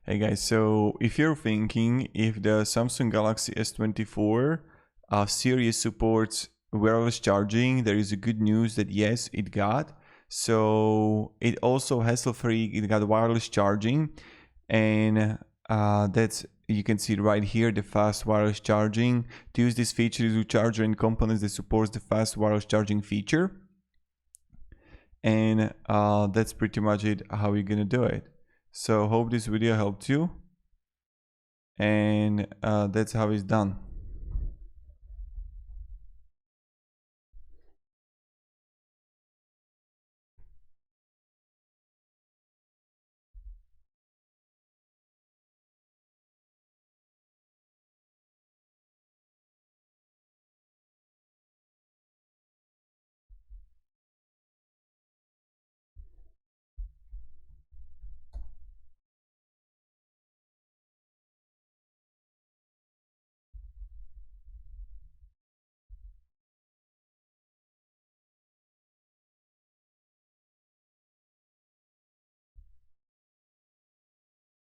Hey guys, so if you're thinking if the Samsung Galaxy S24 series supports wireless charging, there is a good news that yes, it got. So it also hassle-free, it got wireless charging, and that's you can see it right here, the fast wireless charging. To use this feature, use charger and components that supports the fast wireless charging feature, and that's pretty much it. How you're gonna do it. So hope this video helped you, and that's how it's done.